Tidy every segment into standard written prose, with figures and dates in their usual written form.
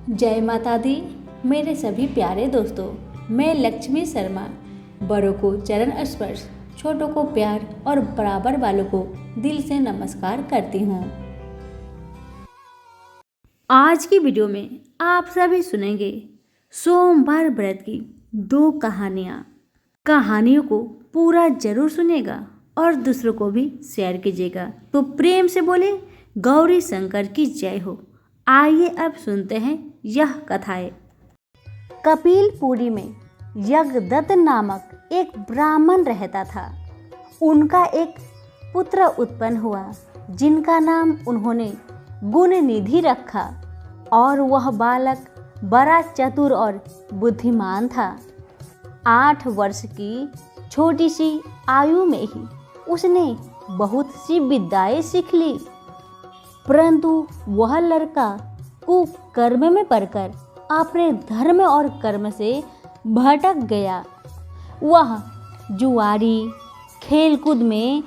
जय माता दी। मेरे सभी प्यारे दोस्तों, मैं लक्ष्मी शर्मा बड़ों को चरण स्पर्श, छोटों को प्यार और बराबर वालों को दिल से नमस्कार करती हूँ। आज की वीडियो में आप सभी सुनेंगे सोमवार व्रत की 2 कहानियों को पूरा जरूर सुनेगा और दूसरों को भी शेयर कीजिएगा। तो प्रेम से बोले गौरी शंकर की जय हो। आइए अब सुनते हैं यह कथाएं। कपिलपुरी में यज्ञदत्त नामक एक ब्राह्मण रहता था। उनका एक पुत्र उत्पन्न हुआ जिनका नाम उन्होंने गुणनिधि रखा और वह बालक बड़ा चतुर और बुद्धिमान था। 8 वर्ष की छोटी सी आयु में ही उसने बहुत सी विद्याएं सीख ली, परंतु वह लड़का कुकर्म में पड़कर अपने धर्म और कर्म से भटक गया। वह जुआरी, खेलकूद में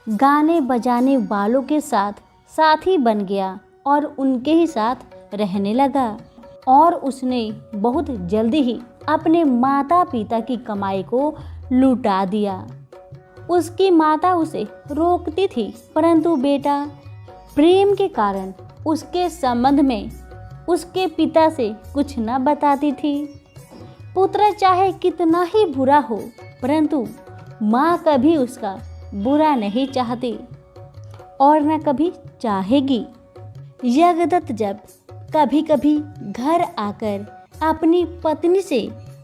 गाने बजाने वालों के साथ साथी बन गया और उनके ही साथ रहने लगा और उसने बहुत जल्दी ही अपने माता पिता की कमाई को लुटा दिया। उसकी माता उसे रोकती थी, परंतु बेटा प्रेम के कारण उसके संबंध में उसके पिता से कुछ न बताती थी। पुत्र चाहे कितना ही बुरा हो, परंतु माँ कभी उसका बुरा नहीं चाहती और न कभी चाहेगी। यज्ञदत्त जब कभी कभी घर आकर अपनी पत्नी से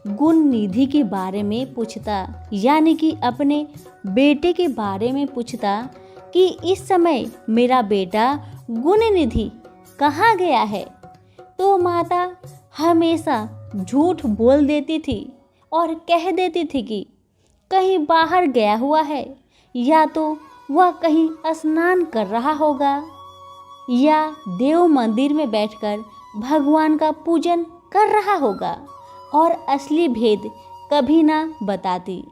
गुणनिधि के बारे में पूछता, यानी कि अपने बेटे के बारे में पूछता कि इस समय मेरा बेटा गुणनिधि कहाँ गया है, तो माता हमेशा झूठ बोल देती थी और कह देती थी कि कहीं बाहर गया हुआ है, या तो वह कहीं स्नान कर रहा होगा या देव मंदिर में बैठकर भगवान का पूजन कर रहा होगा, और असली भेद कभी ना बताती।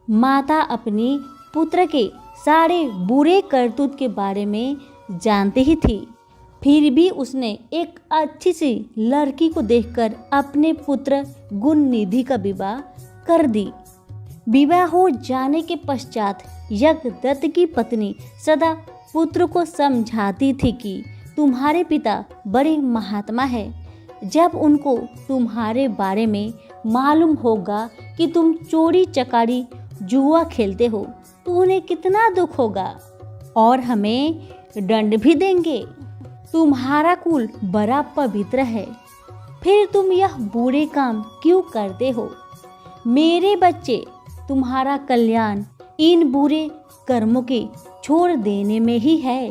माता अपनी पुत्र के सारे बुरे करतूत के बारे में जानती ही थी, फिर भी उसने एक अच्छी सी लड़की को देखकर अपने पुत्र गुणनिधि का विवाह कर दी। विवाह हो जाने के पश्चात यज्ञदत्त की पत्नी सदा पुत्र को समझाती थी कि तुम्हारे पिता बड़े महात्मा है। जब उनको तुम्हारे बारे में मालूम होगा कि तुम चोरी चकारी जुआ खेलते हो तो उन्हें कितना दुख होगा और हमें दंड भी देंगे। तुम्हारा कुल बड़ा पवित्र है, फिर तुम यह बुरे काम क्यों करते हो? मेरे बच्चे, तुम्हारा कल्याण इन बुरे कर्मों के छोड़ देने में ही है।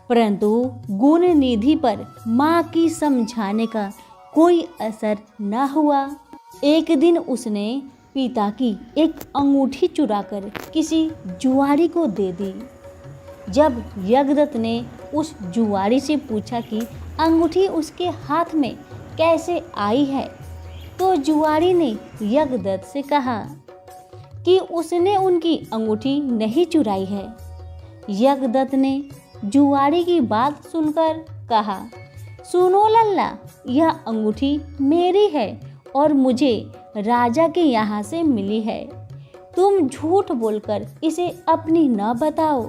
परंतु गुणनिधि पर माँ की समझाने का कोई असर न हुआ। एक दिन उसने पिता की एक अंगूठी चुराकर किसी जुआरी को दे दी। जब यज्ञदत्त ने उस जुआरी से पूछा कि अंगूठी उसके हाथ में कैसे आई है, तो जुआरी ने यज्ञदत्त से कहा कि उसने उनकी अंगूठी नहीं चुराई है। यज्ञदत्त ने जुआरी की बात सुनकर कहा, सुनो लल्ला, यह अंगूठी मेरी है और मुझे राजा के यहाँ से मिली है। तुम झूठ बोलकर इसे अपनी न बताओ,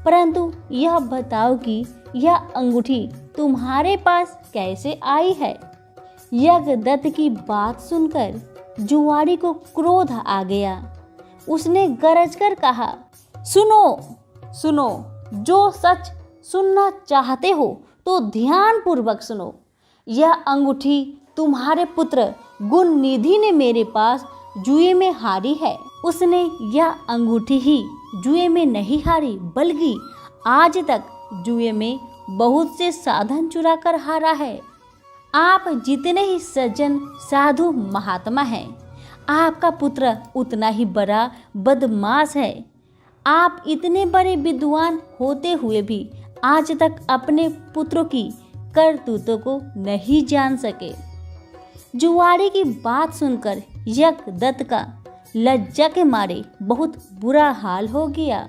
परंतु यह बताओ कि यह अंगूठी तुम्हारे पास कैसे आई है। यज्ञदत्त की बात सुनकर जुआरी को क्रोध आ गया। उसने गरजकर कहा, सुनो सुनो, जो सच सुनना चाहते हो तो ध्यान पूर्वक सुनो। यह अंगूठी तुम्हारे पुत्र गुणनिधि ने मेरे पास जुए में हारी है। उसने यह अंगूठी ही जुए में नहीं हारी, बल्कि आज तक जुए में बहुत से साधन चुरा कर हारा है। आप जितने ही सज्जन साधु महात्मा हैं, आपका पुत्र उतना ही बड़ा बदमाश है। आप इतने बड़े विद्वान होते हुए भी आज तक अपने पुत्रों की करतूतों को नहीं जान सके। जुआरी की बात सुनकर यज्ञदत्त का लज्जा के मारे बहुत बुरा हाल हो गया।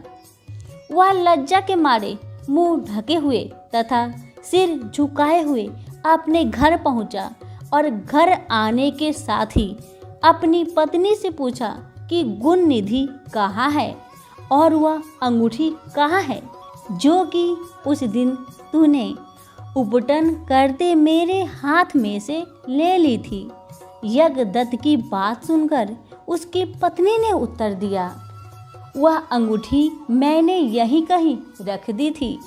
वह लज्जा के मारे मुंह ढके हुए तथा सिर झुकाए हुए अपने घर पहुंचा और घर आने के साथ ही अपनी पत्नी से पूछा कि गुण निधि कहाँ है और वह अंगूठी कहाँ है जो कि उस दिन तूने उपटन करते मेरे हाथ में से ले ली थी। यज्ञदत्त की बात सुनकर उसकी पत्नी ने उत्तर दिया, वह अंगूठी मैंने यहीं कहीं रख दी थी,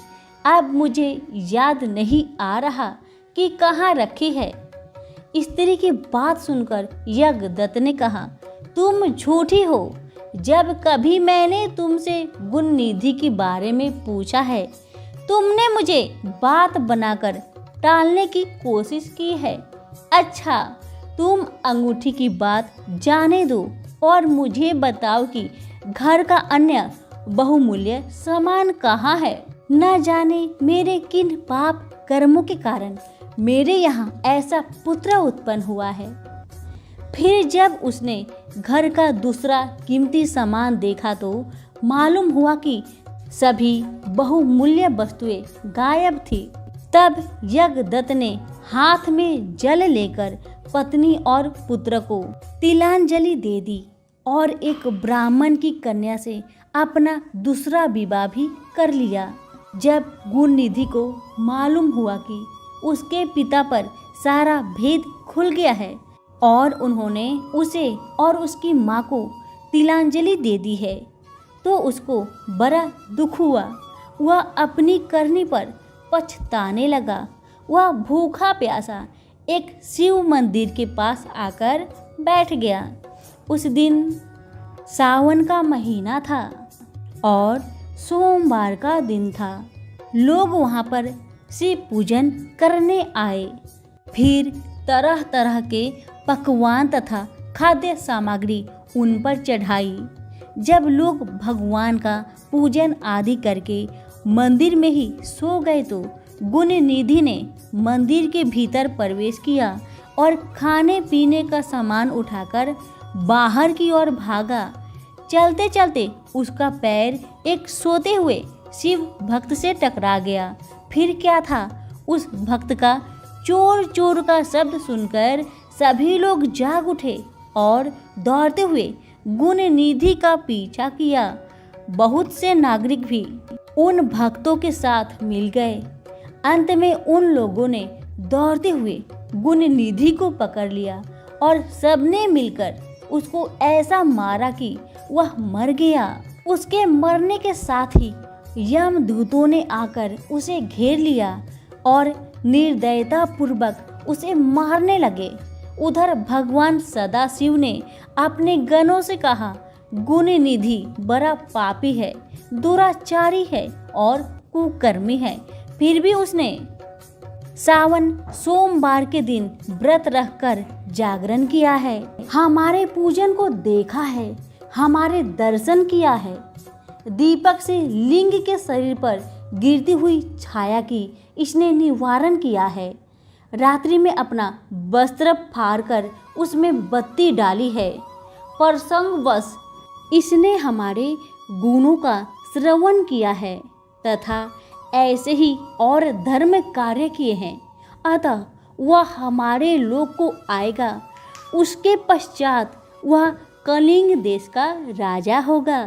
अब मुझे याद नहीं आ रहा कि कहाँ रखी है। स्त्री की बात सुनकर यज्ञदत्त ने कहा, तुम झूठी हो, जब कभी मैंने तुमसे गुण निधि के बारे में पूछा है तुमने मुझे बात बनाकर टालने की कोशिश की है। अच्छा, तुम अंगूठी की बात जाने दो और मुझे बताओ कि घर का अन्य बहुमूल्य सामान कहाँ है। न जाने मेरे किन पाप कर्मों के कारण मेरे यहाँ ऐसा पुत्र उत्पन्न हुआ है। फिर जब उसने घर का दूसरा कीमती सामान देखा तो मालूम हुआ कि सभी बहुमूल्य वस्तुएं गायब थी। तब यज्ञदत्त ने हाथ में जल लेकर पत्नी और पुत्र को तिलांजलि दे दी और एक ब्राह्मण की कन्या से अपना दूसरा विवाह भी कर लिया। जब गुण निधि को मालूम हुआ कि उसके पिता पर सारा भेद खुल गया है और उन्होंने उसे और उसकी माँ को तिलांजलि दे दी है तो उसको बड़ा दुख हुआ। वह अपनी करनी पर पछताने लगा। वह भूखा प्यासा एक शिव मंदिर के पास आकर बैठ गया। उस दिन सावन का महीना था और सोमवार का दिन था। लोग वहाँ पर शिव पूजन करने आए। फिर तरह तरह के पकवान तथा खाद्य सामग्री उन पर चढ़ाई। जब लोग भगवान का पूजन आदि करके मंदिर में ही सो गए तो गुण निधि ने मंदिर के भीतर प्रवेश किया और खाने पीने का सामान उठाकर बाहर की ओर भागा। चलते चलते उसका पैर एक सोते हुए शिव भक्त से टकरा गया। फिर क्या था, उस भक्त का चोर चोर का शब्द सुनकर सभी लोग जाग उठे और दौड़ते हुए गुण निधि का पीछा किया। बहुत से नागरिक भी उन भक्तों के साथ मिल गए। अंत में उन लोगों ने दौड़ते हुए गुण निधि को पकड़ लिया और सबने मिलकर उसको ऐसा मारा कि वह मर गया। उसके मरने के साथ ही यमदूतों ने आकर उसे घेर लिया और निर्दयता पूर्वक उसे मारने लगे। उधर भगवान सदाशिव ने अपने गणों से कहा, गुण निधि बड़ा पापी है, दुराचारी है और कुकर्मी है। फिर भी उसने सावन सोमवार के दिन व्रत रखकर जागरण किया है, हमारे पूजन को देखा है, हमारे दर्शन किया है। दीपक से लिंग के शरीर पर गिरती हुई छाया की इसने निवारण किया है। रात्रि में अपना वस्त्र फाड़कर उसमें बत्ती डाली है। प्रसंगवश इसने हमारे गुणों का श्रवण किया है तथा ऐसे ही और धर्म कार्य किए हैं। अतः वह हमारे लोक को आएगा। उसके पश्चात वह कलिंग देश का राजा होगा।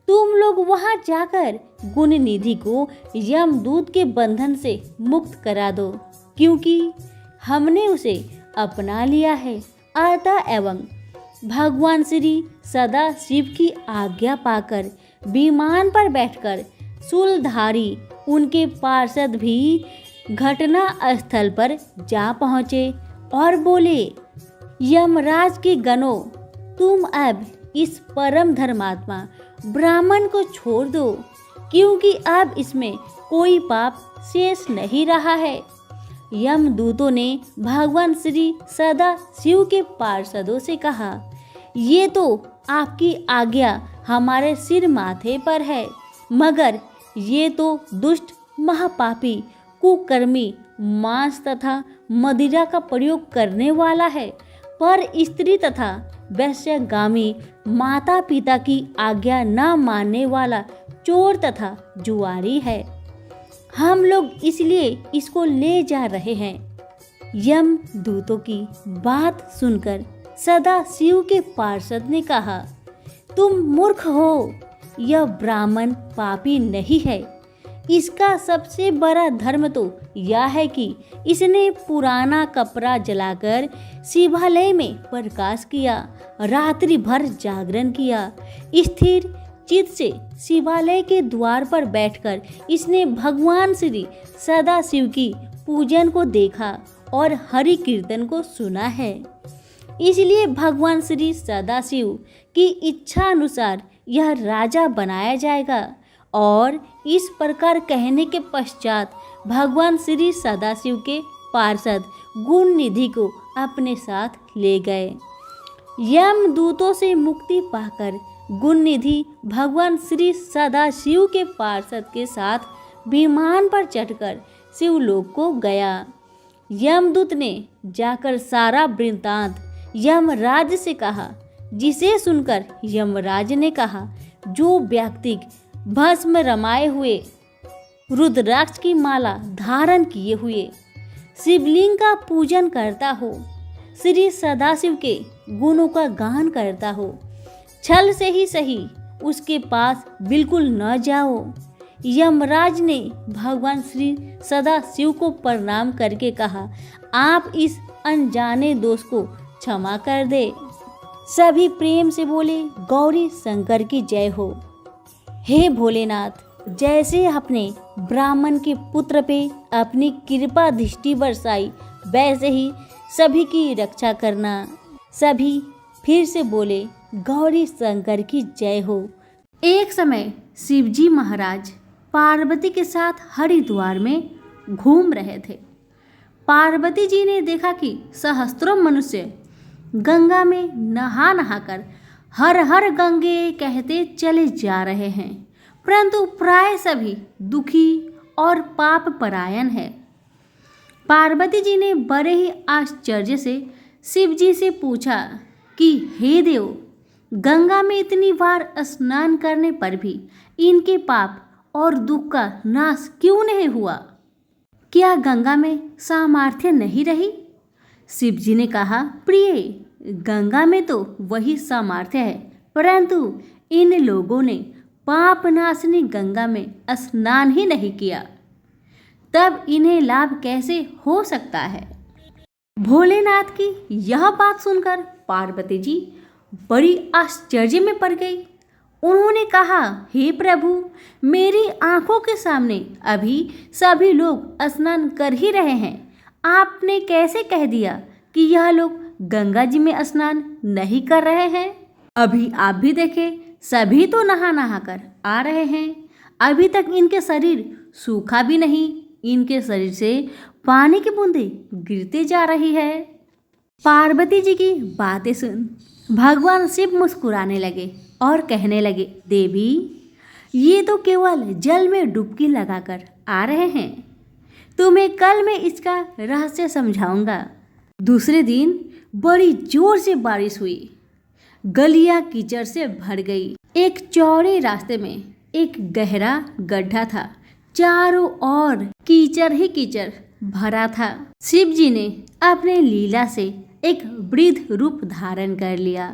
तुम लोग वहां जाकर गुण निधि को यमदूत के बंधन से मुक्त करा दो, क्योंकि हमने उसे अपना लिया है। अतः एवं भगवान श्री सदा शिव की आज्ञा पाकर विमान पर बैठकर शूलधारी उनके पार्षद भी घटना स्थल पर जा पहुँचे और बोले, यमराज के गणों, तुम अब इस परम धर्मात्मा ब्राह्मण को छोड़ दो, क्योंकि अब इसमें कोई पाप शेष नहीं रहा है। यमदूतों ने भगवान श्री सदा शिव के पार्षदों से कहा, ये तो आपकी आज्ञा हमारे सिर माथे पर है, मगर ये तो दुष्ट महापापी कुकर्मी मांस तथा मदिरा का प्रयोग करने वाला है, पर स्त्री तथा वैश्यगामी माता पिता की आज्ञा न मानने वाला चोर तथा जुआरी है। हम लोग इसलिए इसको ले जा रहे हैं। यम दूतों की बात सुनकर सदा शिव के पार्षद ने कहा, तुम मूर्ख हो, यह ब्राह्मण पापी नहीं है। इसका सबसे बड़ा धर्म तो यह है कि इसने पुराना कपड़ा जलाकर शिवालय में प्रकाश किया, रात्रि भर जागरण किया। स्थिर चित्त से शिवालय के द्वार पर बैठकर इसने भगवान श्री सदाशिव की पूजन को देखा और हरि कीर्तन को सुना है। इसलिए भगवान श्री सदाशिव की इच्छा अनुसार यह राजा बनाया जाएगा। और इस प्रकार कहने के पश्चात भगवान श्री सदाशिव के पार्षद गुणनिधि को अपने साथ ले गए। यमदूतों से मुक्ति पाकर गुणनिधि भगवान श्री सदाशिव के पार्षद के साथ विमान पर चढ़कर शिवलोक को गया। यमदूत ने जाकर सारा वृत्तांत यमराज से कहा, जिसे सुनकर यमराज ने कहा, जो व्यक्ति भस्म रमाए हुए रुद्राक्ष की माला धारण किए हुए शिवलिंग का पूजन करता हो, श्री सदाशिव के गुणों का गान करता हो, छल से ही सही उसके पास बिल्कुल न जाओ। यमराज ने भगवान श्री सदाशिव को प्रणाम करके कहा, आप इस अनजाने दोष को क्षमा कर दे। सभी प्रेम से बोले, गौरी शंकर की जय हो। हे भोलेनाथ, जैसे आपने ब्राह्मण के पुत्र पे अपनी कृपा दृष्टि बरसाई, वैसे ही सभी की रक्षा करना। सभी फिर से बोले, गौरी शंकर की जय हो। एक समय शिवजी महाराज पार्वती के साथ हरिद्वार में घूम रहे थे। पार्वती जी ने देखा कि सहस्त्रों मनुष्य गंगा में नहा नहाकर हर हर गंगे कहते चले जा रहे हैं, परंतु प्राय सभी दुखी और पाप परायण है। पार्वती जी ने बड़े ही आश्चर्य से शिव जी से पूछा कि हे देव, गंगा में इतनी बार स्नान करने पर भी इनके पाप और दुख का नाश क्यों नहीं हुआ? क्या गंगा में सामर्थ्य नहीं रही? शिव जी ने कहा, प्रिय, गंगा में तो वही सामर्थ्य है, परंतु इन लोगों ने पाप नाशनी गंगा में स्नान ही नहीं किया, तब इन्हें लाभ कैसे हो सकता है? भोलेनाथ की यह बात सुनकर पार्वती जी बड़ी आश्चर्य में पड़ गई। उन्होंने कहा, हे प्रभु, मेरी आंखों के सामने अभी सभी लोग स्नान कर ही रहे हैं। आपने कैसे कह दिया कि यह लोग गंगा जी में स्नान नहीं कर रहे हैं? अभी आप भी देखें, सभी तो नहा नहा कर आ रहे हैं। अभी तक इनके शरीर सूखा भी नहीं, इनके शरीर से पानी की बूंदें गिरते जा रही है। पार्वती जी की बातें सुन भगवान शिव मुस्कुराने लगे और कहने लगे, देवी, ये तो केवल जल में डुबकी लगाकर आ रहे हैं। तुम्हें कल मैं इसका रहस्य समझाऊंगा। दूसरे दिन बड़ी जोर से बारिश हुई। गलियां कीचड़ से भर गई। एक चौड़े रास्ते में एक गहरा गड्ढा था। चारों ओर कीचड़ ही कीचड़ भरा था। शिव जी ने अपने लीला से एक वृद्ध रूप धारण कर लिया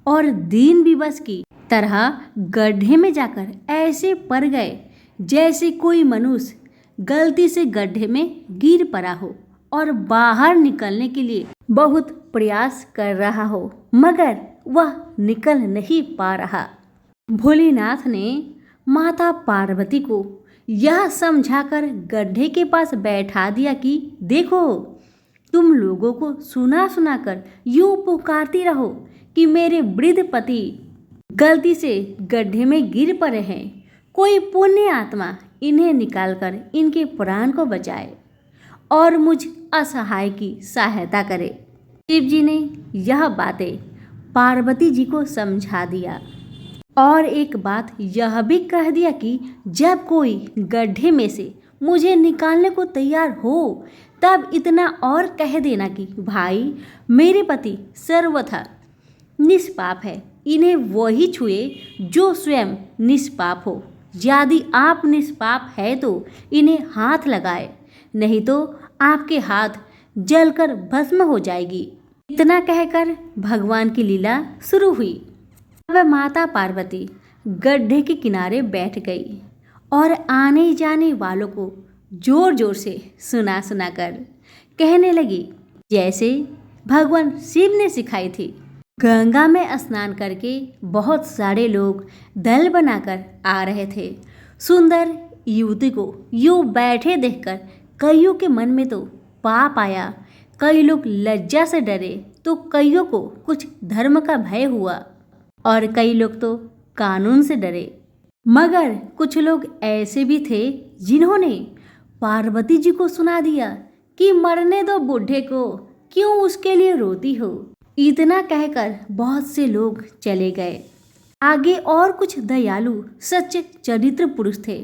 और दीन विवश की तरह गड्ढे में जाकर ऐसे पड़ गए जैसे कोई मनुष्य गलती से गड्ढे में गिर पड़ा हो और बाहर निकलने के लिए बहुत प्रयास कर रहा हो, मगर वह निकल नहीं पा रहा। भोलेनाथ ने माता पार्वती को यह समझाकर गड्ढे के पास बैठा दिया कि देखो, तुम लोगों को सुना सुनाकर यूं पुकारती रहो कि मेरे वृद्ध पति गलती से गड्ढे में गिर पड़े हैं। कोई पुण्य आत्मा इन्हें निकालकर इनके प्राण को बचाए और मुझ असहाय की सहायता करे। शिव जी ने यह बातें पार्वती जी को समझा दिया और एक बात यह भी कह दिया कि जब कोई गड्ढे में से मुझे निकालने को तैयार हो, तब इतना और कह देना कि भाई, मेरे पति सर्वथा निष्पाप है, इन्हें वही छुए जो स्वयं निष्पाप हो। यदि आप निष्पाप है तो इन्हें हाथ लगाए, नहीं तो आपके हाथ जलकर भस्म हो जाएगी। इतना कहकर भगवान की लीला शुरू हुई। अब माता पार्वती गड्ढे के किनारे बैठ गई और आने जाने वालों को जोर जोर से सुना सुना कर कहने लगी जैसे भगवान शिव ने सिखाई थी। गंगा में स्नान करके बहुत सारे लोग दल बनाकर आ रहे थे। सुंदर युवती को यूं बैठे देखकर कईयों के मन में तो पाप आया। कई लोग लज्जा से डरे तो कईयों को कुछ धर्म का भय हुआ और कई लोग तो कानून से डरे। मगर कुछ लोग ऐसे भी थे जिन्होंने पार्वती जी को सुना दिया कि मरने दो बूढ़े को, क्यों उसके लिए रोती हो। इतना कहकर बहुत से लोग चले गए। आगे और कुछ दयालु सच्चे चरित्र पुरुष थे।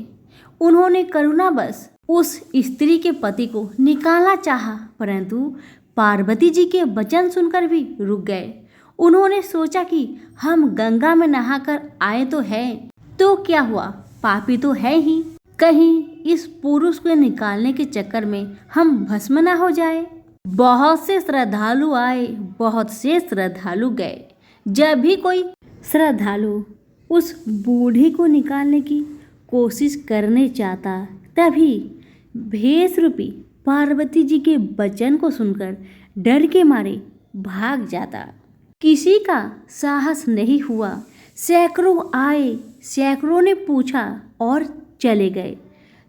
उन्होंने करुणावश उस स्त्री के पति को निकालना चाहा, परंतु पार्वती जी के वचन सुनकर भी रुक गए। उन्होंने सोचा कि हम गंगा में नहाकर आए तो हैं, तो क्या हुआ, पापी तो है ही, कहीं इस पुरुष को निकालने के चक्कर में हम भस्म न हो जाए। बहुत से श्रद्धालु आए, बहुत से श्रद्धालु गए। जब भी कोई श्रद्धालु उस बूढ़ी को निकालने की कोशिश करने चाहता, तभी भेष रूपी पार्वती जी के वचन को सुनकर डर के मारे भाग जाता। किसी का साहस नहीं हुआ। सैकड़ों आए, सैकड़ों ने पूछा और चले गए।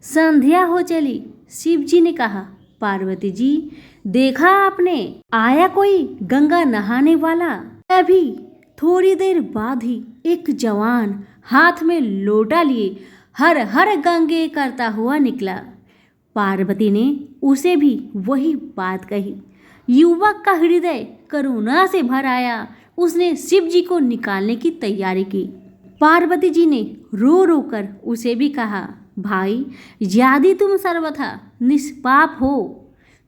संध्या हो चली। शिव जी ने कहा, पार्वती जी देखा आपने, आया कोई गंगा नहाने वाला। तभी थोड़ी देर बाद ही एक जवान हाथ में लोटा लिए हर हर गंगे करता हुआ निकला। पार्वती ने उसे भी वही बात कही। युवक का हृदय करुणा से भर आया। उसने शिव जी को निकालने की तैयारी की। पार्वती जी ने रो रो कर उसे भी कहा, भाई यदि तुम सर्वथा निष्पाप हो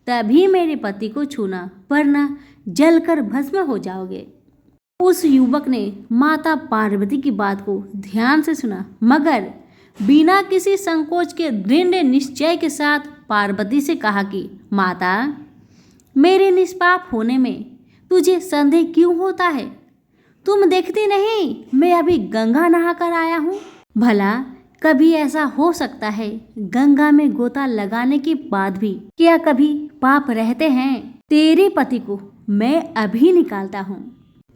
तभी मेरे पति को छूना, वरना जलकर भस्म हो जाओगे। उस युवक ने माता पार्वती की बात को ध्यान से सुना, मगर बिना किसी संकोच के दृढ़ निश्चय के साथ पार्वती से कहा कि माता, मेरे निष्पाप होने में तुझे संदेह क्यों होता है? तुम देखती नहीं मैं अभी गंगा नहाकर आया हूँ। भला कभी ऐसा हो सकता है गंगा में गोता लगाने के बाद भी क्या कभी पाप रहते हैं? तेरे पति को मैं अभी निकालता हूँ।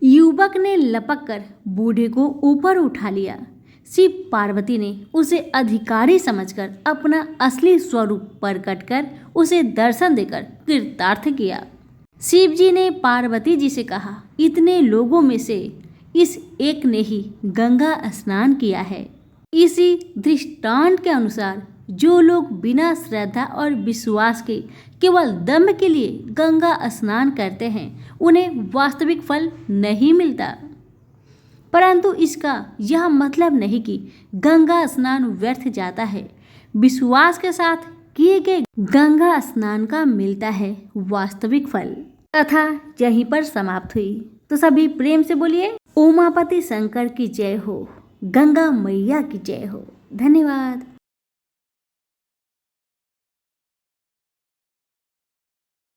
युवक ने लपक कर बूढ़े को ऊपर उठा लिया। शिव पार्वती ने उसे अधिकारी समझकर अपना असली स्वरूप प्रकट कर उसे दर्शन देकर कृतार्थ किया। शिव जी ने पार्वती जी से कहा, इतने लोगों में से इस एक ने ही गंगा स्नान किया है। इसी दृष्टांत के अनुसार जो लोग बिना श्रद्धा और विश्वास के केवल दम्भ के लिए गंगा स्नान करते हैं, उन्हें वास्तविक फल नहीं मिलता। परंतु इसका यह मतलब नहीं कि गंगा स्नान व्यर्थ जाता है। विश्वास के साथ किए गए गंगा स्नान का मिलता है वास्तविक फल। कथा यहीं पर समाप्त हुई। तो सभी प्रेम से बोलिए, उमापति शंकर की जय हो, गंगा मैया की जय हो। धन्यवाद।